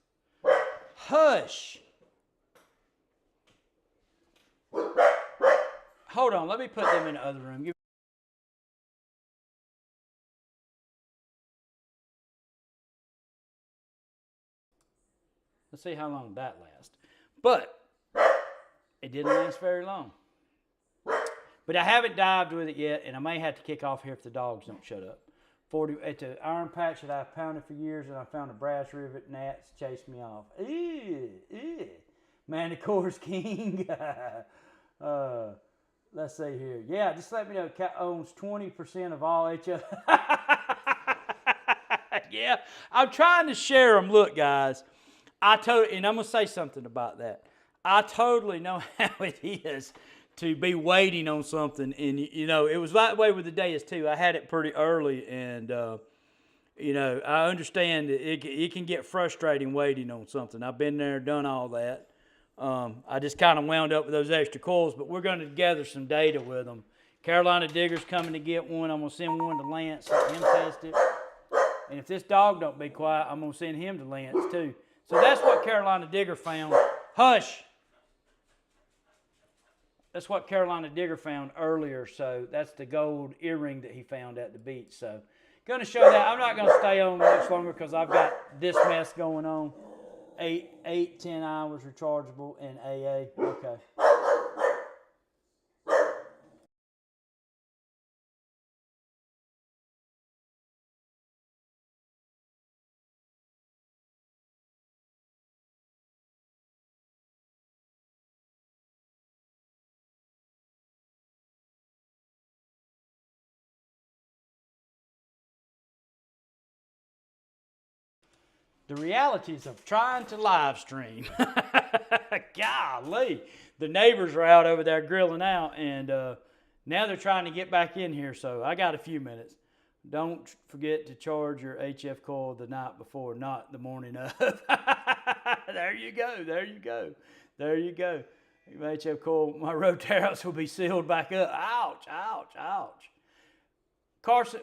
hush. Hold on, let me put them in the other room. Let's see how long that lasts. But it didn't last very long. But I haven't dived with it yet, and I may have to kick off here if the dogs don't shut up. At the iron patch that I've pounded for years, and I found a brass rivet, and gnats chased me off. Manticore's king. Let's see here. Yeah, just let me know. Cat owns 20% of all HF. Yeah, I'm trying to share them. Look, guys. And I'm going to say something about that. I totally know how it is to be waiting on something. And, you know, it was that way with the DEUS II. I had it pretty early. And, you know, I understand that it can get frustrating waiting on something. I've been there, done all that. I just kind of wound up with those extra coils. But we're going to gather some data with them. Carolina Digger's coming to get one. I'm going to send one to Lance, let him test it. And if this dog don't be quiet, I'm going to send him to Lance, too. So that's what Carolina Digger found. Hush! That's what Carolina Digger found earlier. So that's the gold earring that he found at the beach. So going to show that. I'm not going to stay on much longer because I've got this mess going on. 10 hours rechargeable and AA. Okay. The realities of trying to live stream. Golly. The neighbors are out over there grilling out, and now they're trying to get back in here, so I got a few minutes. Don't forget to charge your HF coil the night before, not the morning of. There you go, there you go, there you go. My HF coil, my rotaries will be sealed back up. Ouch, ouch, ouch. Carson,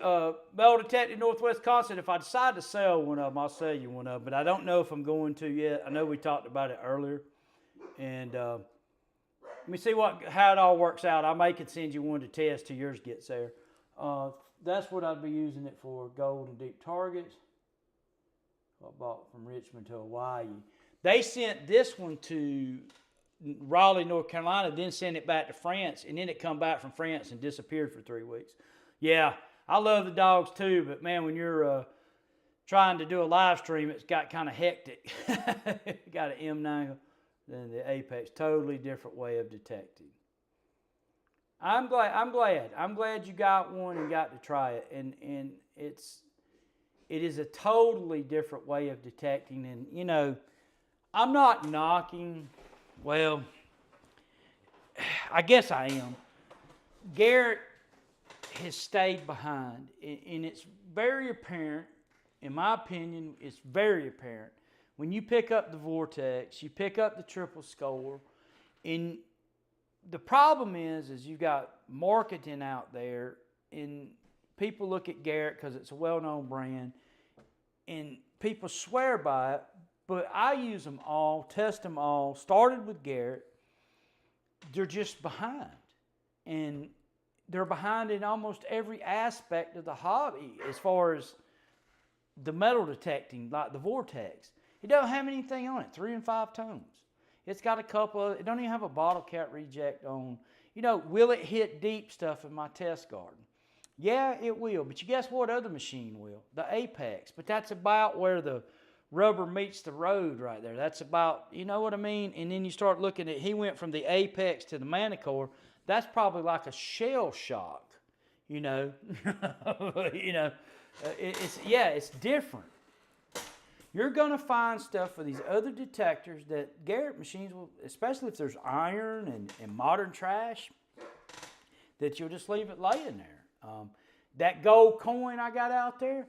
Metal Detective Northwest Wisconsin, if I decide to sell one of them, I'll sell you one of them. But I don't know if I'm going to yet. I know we talked about it earlier. And let me see how it all works out. I may could send you one to test till yours gets there. That's what I'd be using it for, gold and deep targets. I bought from Richmond to Hawaii. They sent this one to Raleigh, North Carolina, then sent it back to France. And then it come back from France and disappeared for 3 weeks. Yeah. I love the dogs too, but man, when you're trying to do a live stream, it's got kind of hectic. Got an M9, then the Apex, totally different way of detecting. I'm glad you got one and got to try it, and it is a totally different way of detecting. And you know, I'm not knocking. Well, I guess I am. Garrett has stayed behind, and it's very apparent, in my opinion, it's very apparent. When you pick up the Vortex, you pick up the triple score, and the problem is you've got marketing out there, and people look at Garrett because it's a well-known brand, and people swear by it, but I use them all, test them all, started with Garrett. They're just behind. and they're behind in almost every aspect of the hobby as far as the metal detecting, like the Vortex. It don't have anything on it, 3 and 5 tones. It's got a couple of, it don't even have a bottle cap reject on. You know, will it hit deep stuff in my test garden? Yeah, it will. But you guess what other machine will? The Apex. But that's about where the rubber meets the road right there. That's about, you know what I mean? And then you start looking at, he went from the Apex to the Manticore. That's probably like a shell shock, you know. You know, it's different. You're going to find stuff for these other detectors that Garrett machines will, especially if there's iron and modern trash, that you'll just leave it laying there. That gold coin I got out there,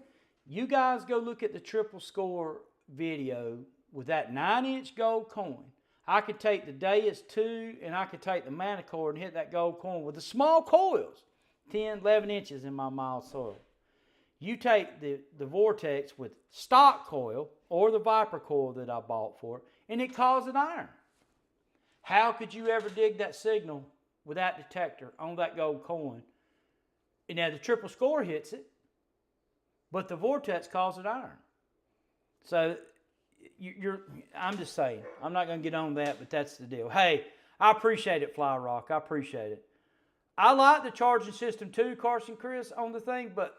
you guys go look at the triple score video with that 9-inch gold coin. I could take the DEUS II and I could take the Manticore and hit that gold coin with the small coils, 10, 11 inches in my mild soil. You take the Vortex with stock coil or the Viper coil that I bought for it, and it caused an iron. How could you ever dig that signal with that detector on that gold coin? And now the triple score hits it, but the Vortex caused an iron. So I'm just saying, I'm not going to get on that, but that's the deal. Hey, I appreciate it, Fly Rock. I appreciate it. I like the charging system too, Carson Chris, on the thing, but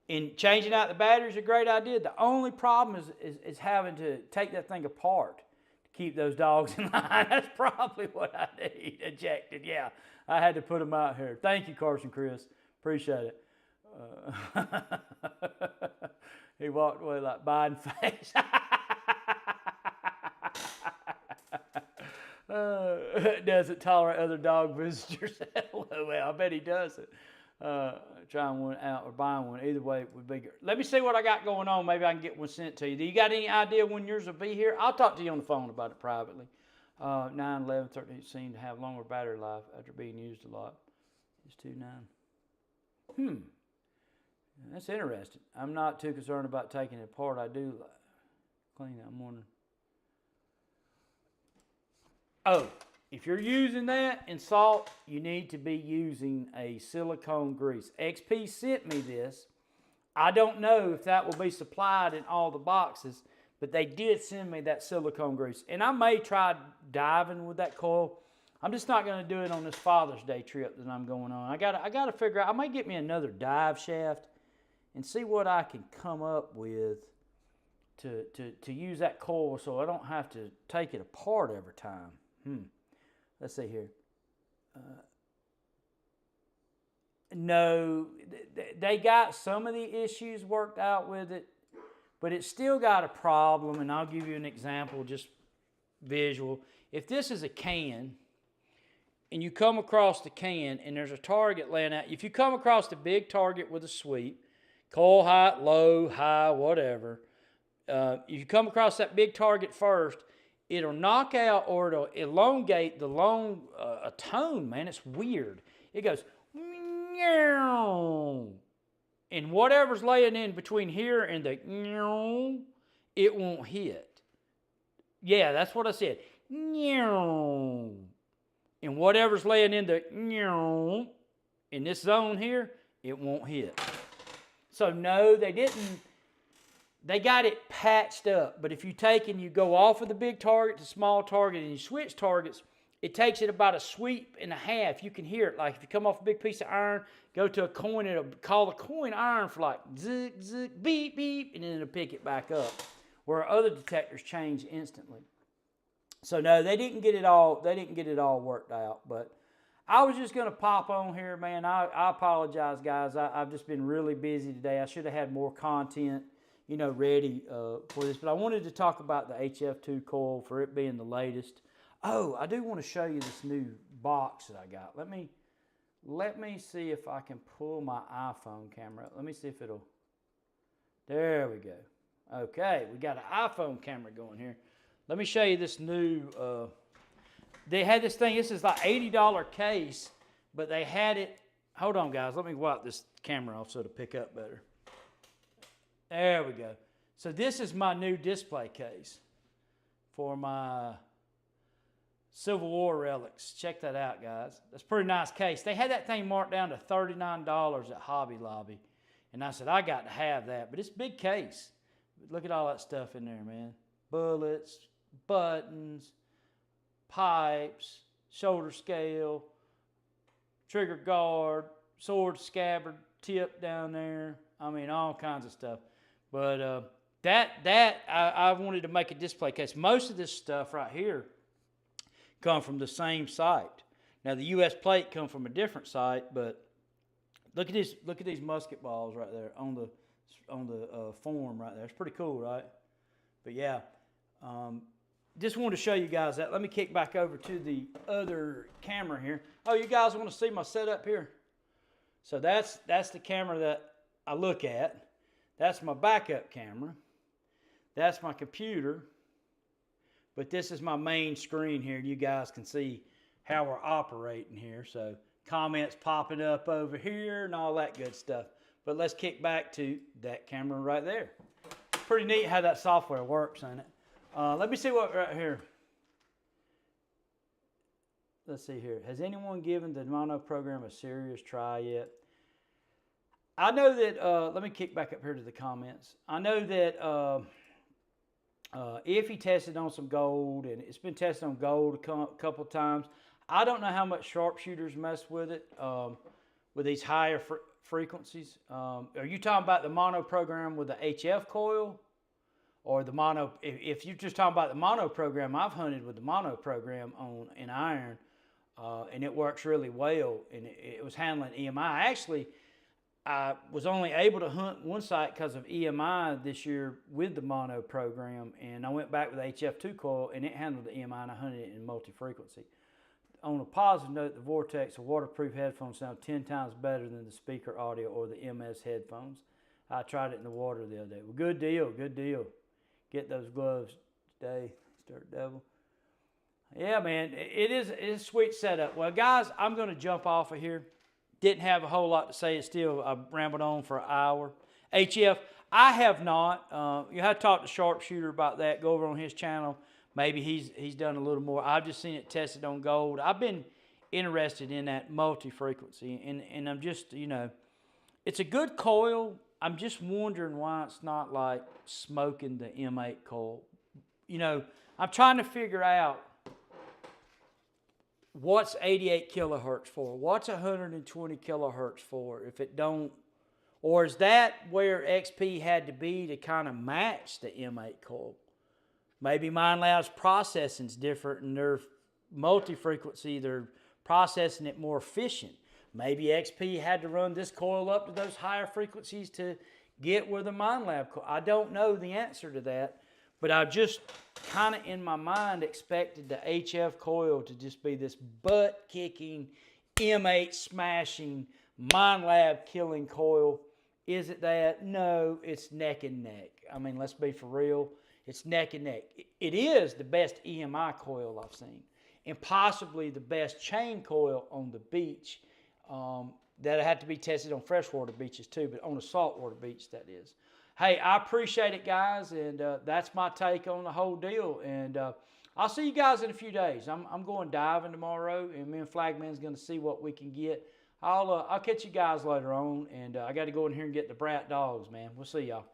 in changing out the batteries is a great idea. The only problem is having to take that thing apart to keep those dogs in line. That's probably what I need. Ejected, yeah. I had to put them out here. Thank you, Carson Chris. Appreciate it. He walked away like Biden face. Doesn't tolerate other dog visitors. Well, I bet he doesn't. Trying one out or buying one. Either way, it would be good. Let me see what I got going on. Maybe I can get one sent to you. Do you got any idea when yours will be here? I'll talk to you on the phone about it privately. 9, 11, 13 seem to have longer battery life after being used a lot. It's 2.9. That's interesting. I'm not too concerned about taking it apart. I do clean it. I'm wondering. Oh, if you're using that in salt, you need to be using a silicone grease. XP sent me this. I don't know if that will be supplied in all the boxes, but they did send me that silicone grease. And I may try diving with that coil. I'm just not going to do it on this Father's Day trip that I'm going on. I got to figure out. I may get me another dive shaft and see what I can come up with to use that coil so I don't have to take it apart every time. Let's see here. No, they got some of the issues worked out with it, but it's still got a problem, and I'll give you an example, just visual. If this is a can, and you come across the can, and there's a target laying out, if you come across the big target with a sweep, coil height, low, high, whatever, if you come across that big target first, it'll knock out or it'll elongate the long a tone, man. It's weird. It goes, and whatever's laying in between here and the, it won't hit. Yeah, that's what I said. And whatever's laying in the, in this zone here, it won't hit. So no, they didn't. They got it patched up, but if you take and you go off of the big target to small target and you switch targets, it takes it about a sweep and a half. You can hear it. Like if you come off a big piece of iron, go to a coin, it'll call the coin iron for like zig, zig, beep, beep, and then it'll pick it back up. Where other detectors change instantly. So no, they didn't get it all worked out, but I was just going to pop on here, man. I apologize, guys. I've just been really busy today. I should have had more content, ready for this. But I wanted to talk about the HF2 coil for it being the latest. Oh, I do want to show you this new box that I got. Let me see if I can pull my iPhone camera up. Let me see if it'll. There we go. Okay, we got an iPhone camera going here. Let me show you this new. They had this thing. This is like $80 case, but they had it. Hold on, guys. Let me wipe this camera off so it'll pick up better. There we go. So this is my new display case for my Civil War relics. Check that out, guys. That's a pretty nice case. They had that thing marked down to $39 at Hobby Lobby. And I said, I got to have that. But it's a big case. Look at all that stuff in there, man. Bullets, buttons, pipes, shoulder scale, trigger guard, sword scabbard tip down there. I mean, all kinds of stuff. But I wanted to make a display case. Most of this stuff right here come from the same site. Now the U.S. plate come from a different site, but look at these musket balls right there on the form right there. It's pretty cool, right? But yeah, just wanted to show you guys that. Let me kick back over to the other camera here. Oh, you guys want to see my setup here? So that's the camera that I look at. That's my backup camera. That's my computer. But this is my main screen here. You guys can see how we're operating here. So comments popping up over here and all that good stuff. But let's kick back to that camera right there. Pretty neat how that software works, ain't it? Let me see what right here. Let's see here. Has anyone given the mono program a serious try yet? I know that, let me kick back up here to the comments. I know that if he tested on some gold, and it's been tested on gold a couple of times. I don't know how much sharpshooters mess with it, with these higher frequencies. Are you talking about the mono program with the HF coil? Or the mono, if you're just talking about the mono program, I've hunted with the mono program on an iron, and it works really well, and it was handling EMI. Actually, I was only able to hunt one site because of EMI this year with the mono program, and I went back with the HF2 coil, and it handled the EMI, and I hunted it in multi-frequency. On a positive note, the Vortex, the waterproof headphones sound 10 times better than the speaker audio or the MS headphones. I tried it in the water the other day. Well, good deal, good deal. Get those gloves today, Dirt Devil. Yeah, man, it's a sweet setup. Well, guys, I'm going to jump off of here. Didn't have a whole lot to say. It's still, I rambled on for an hour. HF, I have not. You have to talk to Sharpshooter about that. Go over on his channel. Maybe he's done a little more. I've just seen it tested on gold. I've been interested in that multi-frequency, and I'm just, you know, it's a good coil. I'm just wondering why it's not like smoking the M8 coil. You know, I'm trying to figure out what's 88 kilohertz for? What's 120 kilohertz for? If it don't, or is that where XP had to be to kind of match the M8 coil? Maybe Minelab's processing's different and their multi-frequency, they're processing it more efficient. Maybe XP had to run this coil up to those higher frequencies to get where the Minelab coil. I don't know the answer to that, but I just kind of in my mind expected the HF coil to just be this butt-kicking, M8 smashing, Minelab killing coil. Is it that? No, it's neck and neck. I mean, let's be for real. It's neck and neck. It is the best EMI coil I've seen, and possibly the best chain coil on the beach. That had to be tested on freshwater beaches too, but on a saltwater beach, that is. Hey, I appreciate it, guys, and that's my take on the whole deal. And I'll see you guys in a few days. I'm going diving tomorrow, and me and Flagman's going to see what we can get. I'll catch you guys later on, and I got to go in here and get the brat dogs, man. We'll see y'all.